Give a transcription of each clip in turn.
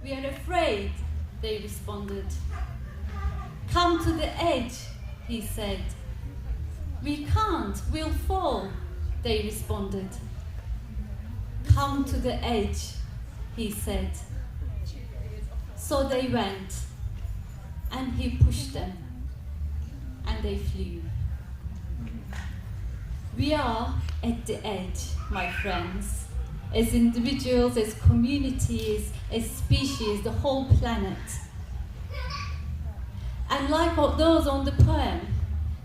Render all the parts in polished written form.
We are afraid, they responded. Come to the edge, he said. We can't, we'll fall, they responded. Come to the edge, he said. So they went, and he pushed them, and they flew. We are at the edge, my friends, as individuals, as communities, as species, the whole planet. And like those on the poem,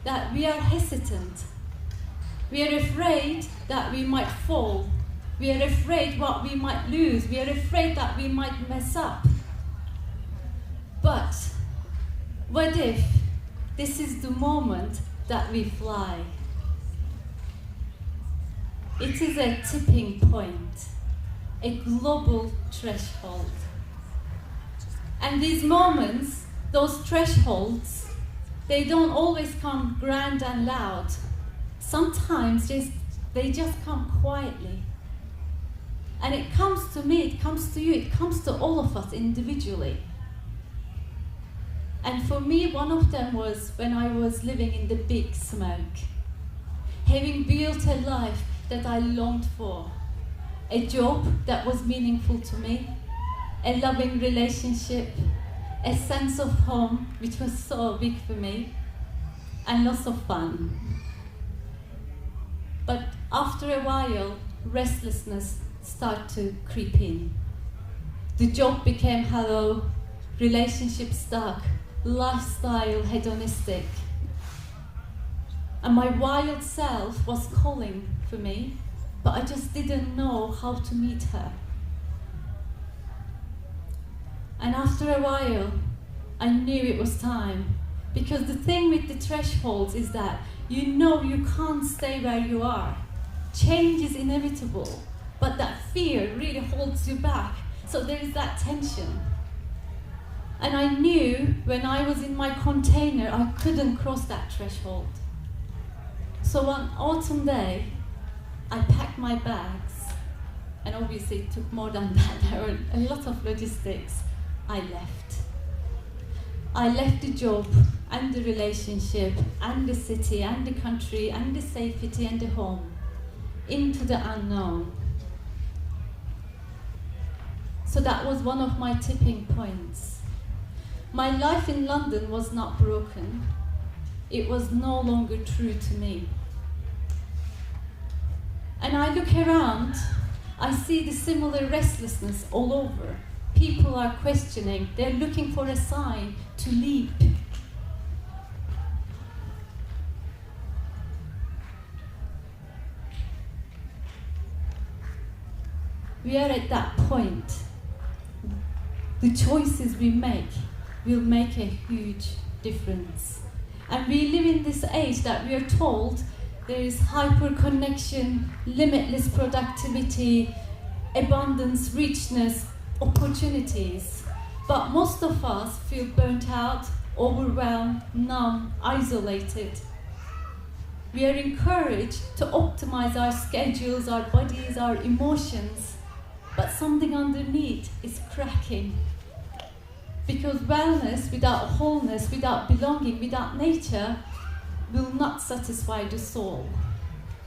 that we are hesitant. We are afraid that we might fall. We are afraid what we might lose. We are afraid that we might mess up. But what if this is the moment that we fly? It is a tipping point, a global threshold. And these moments, those thresholds, they don't always come grand and loud. Sometimes they just come quietly. And it comes to me, it comes to you, it comes to all of us individually. And for me, one of them was when I was living in the big smoke, having built a life that I longed for, a job that was meaningful to me, a loving relationship, a sense of home, which was so big for me, and lots of fun. But after a while, restlessness started to creep in. The job became hollow, relationship stuck, lifestyle hedonistic. And my wild self was calling for me, but I just didn't know how to meet her. And after a while, I knew it was time, because the thing with the thresholds is that you know you can't stay where you are. Change is inevitable, but that fear really holds you back. So there is that tension. And I knew when I was in my container, I couldn't cross that threshold. So one autumn day, I packed my bags, and obviously it took more than that. There were a lot of logistics. I left. I left the job and the relationship and the city and the country and the safety and the home into the unknown. So that was one of my tipping points. My life in London was not broken. It was no longer true to me. And I look around, I see the similar restlessness all over. People are questioning, they're looking for a sign to leap. We are at that point. The choices we make will make a huge difference. And we live in this age that we are told there is hyper-connection, limitless productivity, abundance, richness, opportunities. But most of us feel burnt out, overwhelmed, numb, isolated. We are encouraged to optimize our schedules, our bodies, our emotions, but something underneath is cracking. Because wellness without wholeness, without belonging, without nature, will not satisfy the soul.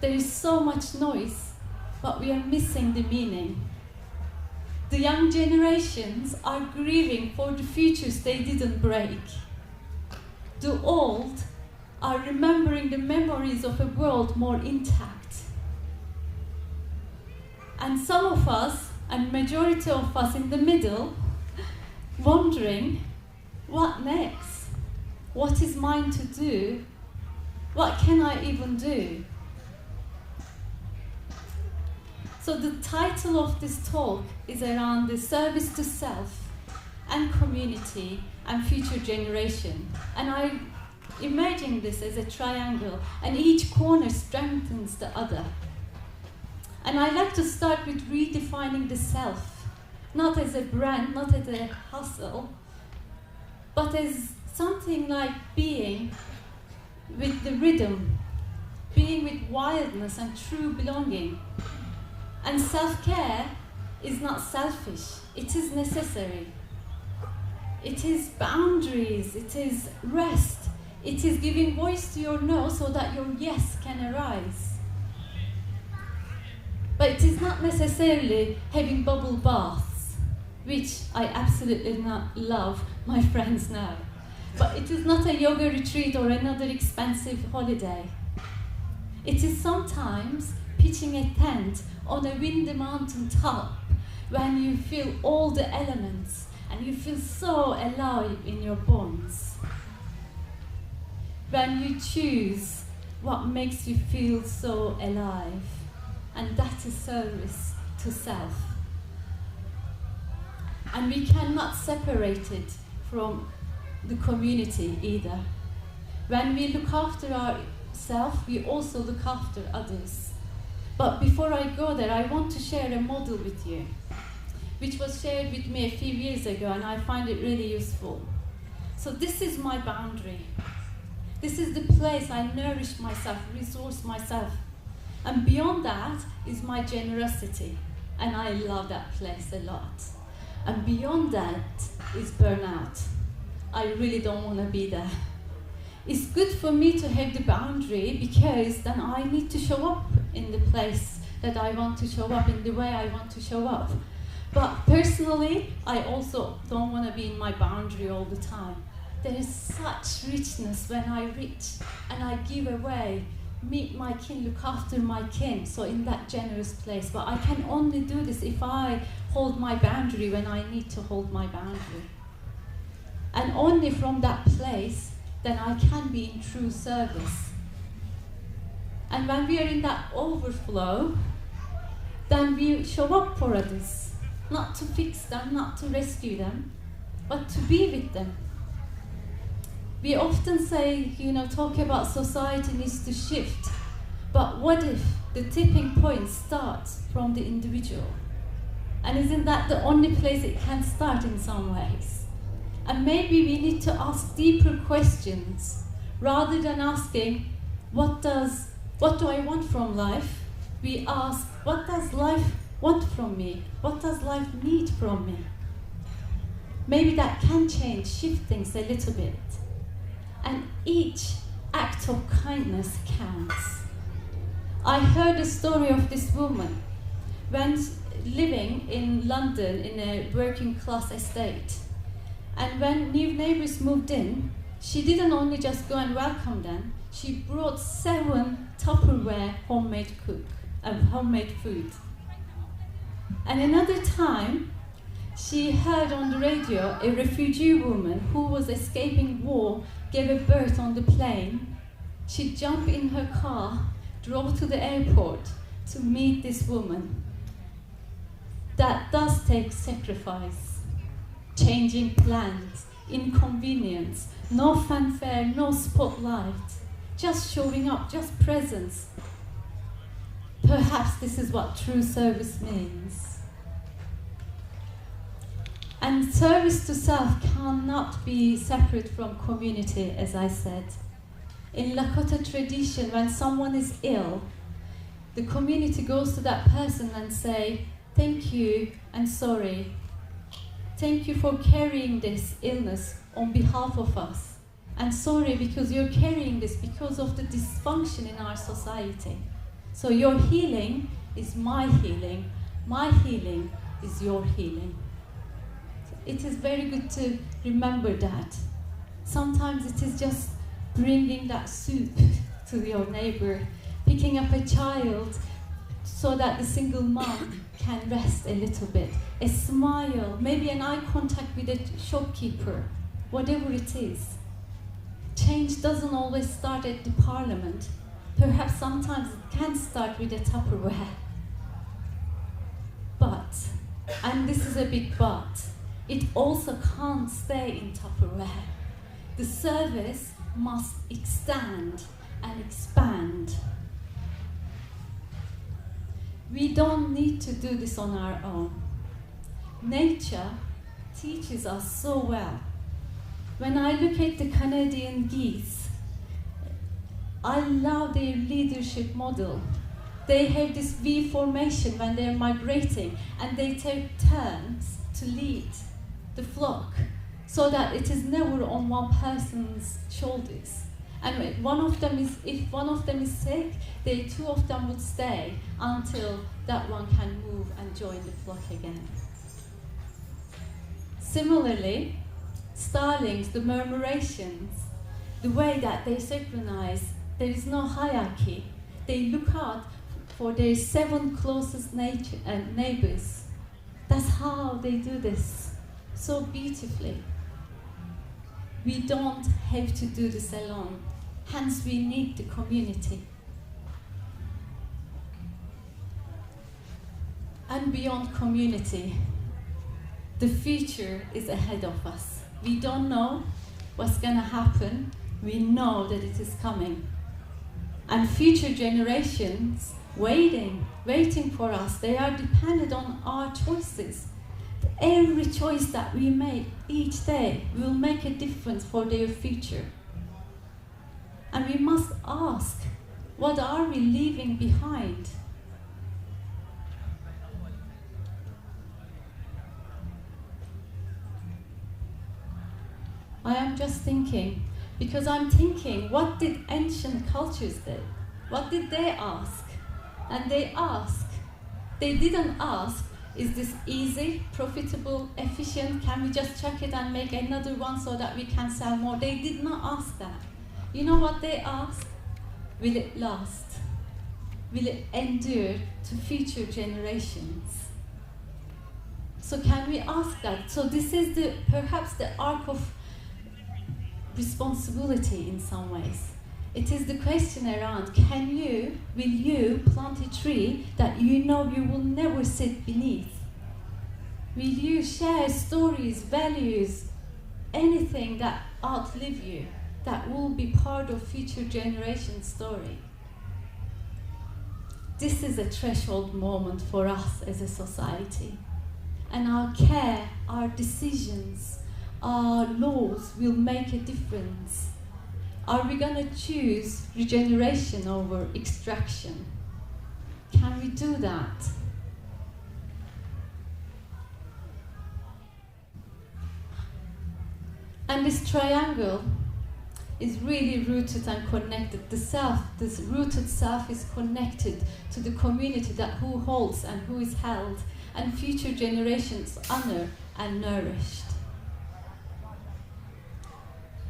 There is so much noise, but we are missing the meaning. The young generations are grieving for the futures they didn't break. The old are remembering the memories of a world more intact. And some of us, and majority of us in the middle, wondering, what next? What is mine to do? What can I even do? So the title of this talk is around the service to self and community and future generation. And I imagine this as a triangle, and each corner strengthens the other. And I like to start with redefining the self, not as a brand, not as a hustle, but as something like being with the rhythm, being with wildness and true belonging. And self-care is not selfish, it is necessary. It is boundaries, it is rest, it is giving voice to your no so that your yes can arise. But it is not necessarily having bubble baths, which I absolutely not love, my friends know. But it is not a yoga retreat or another expensive holiday. It is sometimes pitching a tent on a windy mountain top when you feel all the elements and you feel so alive in your bones. When you choose what makes you feel so alive, and that is service to self. And we cannot separate it from the community either. When we look after ourselves, we also look after others. But before I go there, I want to share a model with you, which was shared with me a few years ago, and I find it really useful. So this is my boundary. This is the place I nourish myself, resource myself. And beyond that is my generosity. And I love that place a lot. And beyond that is burnout. I really don't want to be there. It's good for me to have the boundary because then I need to show up in the place that I want to show up, in the way I want to show up. But personally, I also don't want to be in my boundary all the time. There is such richness when I reach and I give away, meet my kin, look after my kin, so in that generous place. But I can only do this if I hold my boundary when I need to hold my boundary. And only from that place, then I can be in true service. And when we are in that overflow, then we show up for others. Not to fix them, not to rescue them, but to be with them. We often say, talk about society needs to shift. But what if the tipping point starts from the individual? And isn't that the only place it can start in some ways? And maybe we need to ask deeper questions rather than asking, what do I want from life? We ask, what does life want from me? What does life need from me? Maybe that can change, shift things a little bit. And each act of kindness counts. I heard a story of this woman when living in London in a working class estate. And when new neighbors moved in, she didn't only just go and welcome them, she brought 7 Tupperware homemade food. And another time, she heard on the radio a refugee woman who was escaping war gave a birth on the plane. She jumped in her car, drove to the airport to meet this woman. That does take sacrifice, changing plans, inconvenience, no fanfare, no spotlight, just showing up, just presence. Perhaps this is what true service means. And service to self cannot be separate from community, as I said. In Lakota tradition, when someone is ill, the community goes to that person and say, thank you and sorry. Thank you for carrying this illness on behalf of us. And sorry because you're carrying this because of the dysfunction in our society. So your healing is my healing is your healing. It is very good to remember that. Sometimes it is just bringing that soup to your neighbor, picking up a child so that the single mom can rest a little bit. A smile, maybe an eye contact with a shopkeeper, whatever it is. Change doesn't always start at the parliament. Perhaps sometimes it can start with a Tupperware. But, and this is a big but, it also can't stay in Tupperware. The service must extend and expand. We don't need to do this on our own. Nature teaches us so well. When I look at the Canadian geese, I love their leadership model. They have this V formation when they're migrating, and they take turns to lead the flock. so that it is never on one person's shoulders. And if one of them is sick, the two of them would stay until that one can move and join the flock again. Similarly, starlings, the murmurations, the way that they synchronize, there is no hierarchy. They look out for their 7 closest neighbors. That's how they do this, so beautifully. We don't have to do this alone, hence we need the community. And beyond community, the future is ahead of us. We don't know what's going to happen. We know that it is coming. And future generations waiting for us, they are dependent on our choices. Every choice that we make each day will make a difference for their future. And we must ask, what are we leaving behind? I am just thinking, because I'm thinking, what did ancient cultures do? What did they ask? And they didn't ask, is this easy, profitable, efficient? Can we just chuck it and make another one so that we can sell more? They did not ask that. You know what they asked? Will it last? Will it endure to future generations? So can we ask that? So this is perhaps the arc of responsibility in some ways. It is the question around, will you plant a tree that you know you will never sit beneath? Will you share stories, values, anything that outlive you, that will be part of future generations' story? This is a threshold moment for us as a society. And our care, our decisions, our laws will make a difference. Are we going to choose regeneration over extraction? Can we do that? And this triangle is really rooted and connected. The self, this rooted self, is connected to the community who holds and who is held, and future generations honor and nourished.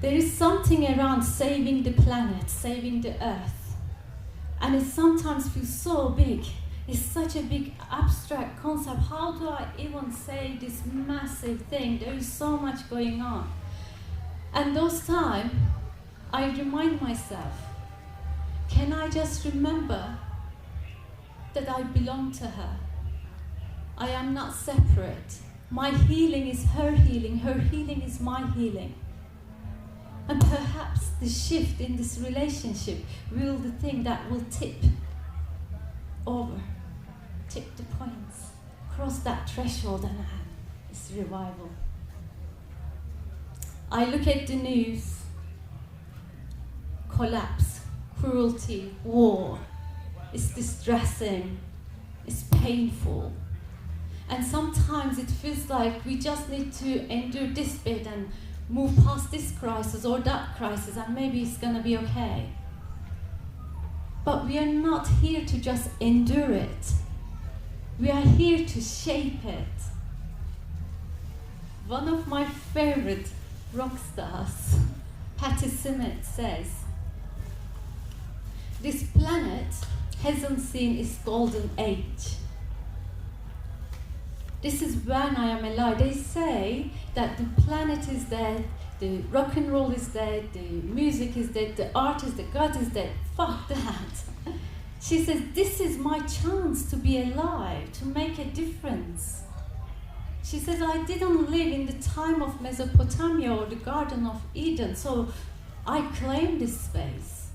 There is something around saving the planet, saving the earth. And it sometimes feels so big. It's such a big abstract concept. How do I even say this massive thing? There is so much going on. And those times, I remind myself, can I just remember that I belong to her? I am not separate. My healing is her healing is my healing. And perhaps the shift in this relationship will the thing that will tip over, tip the points, cross that threshold, and it's revival. I look at the news, collapse, cruelty, war. It's distressing, it's painful. And sometimes it feels like we just need to endure this bit and move past this crisis or that crisis, and maybe it's going to be okay. But we are not here to just endure it. We are here to shape it. One of my favorite rock stars, Patti Smith, says, this planet hasn't seen its golden age. This is when I am alive. They say that the planet is dead, the rock and roll is dead, the music is dead, the art is dead, God is dead. Fuck that. She says, this is my chance to be alive, to make a difference. She says, I didn't live in the time of Mesopotamia or the Garden of Eden, so I claim this space.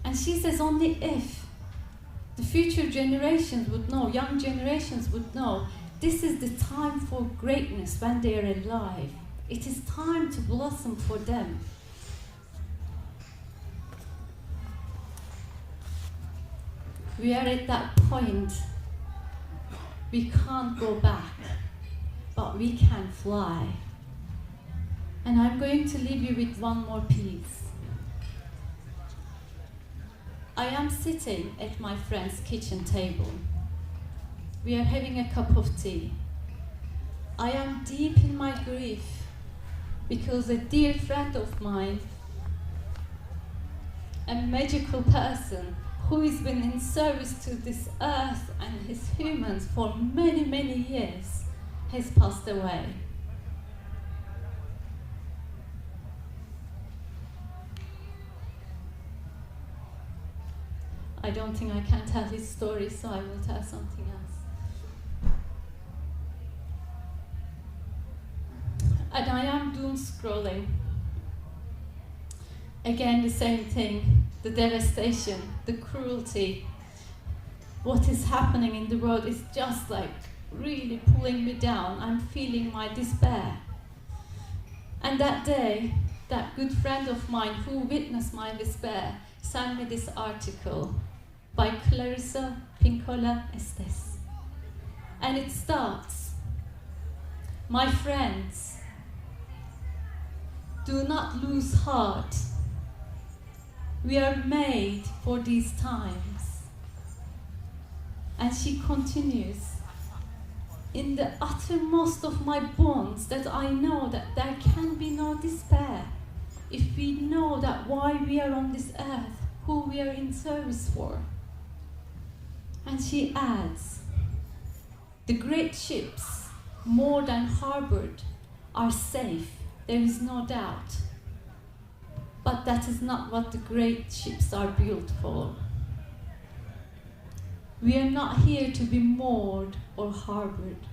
And she says, only if the future generations would know, young generations would know, this is the time for greatness when they are alive. It is time to blossom for them. We are at that point. We can't go back, but we can fly. And I'm going to leave you with one more piece. I am sitting at my friend's kitchen table. We are having a cup of tea. I am deep in my grief because a dear friend of mine, a magical person who has been in service to this earth and his humans for many, many years, has passed away. I don't think I can tell his story, so I will tell something else. And I am doom scrolling. Again, the same thing, the devastation, the cruelty. What is happening in the world is just like really pulling me down. I'm feeling my despair. And that day, that good friend of mine who witnessed my despair sent me this article by Clarissa Pinkola Estes. And it starts, "My friends, do not lose heart. We are made for these times." And she continues, "In the uttermost of my bones that I know that there can be no despair if we know that why we are on this earth, who we are in service for." And she adds, "The great ships, more than harbored, are safe, there is no doubt. But that is not what the great ships are built for. We are not here to be moored or harbored.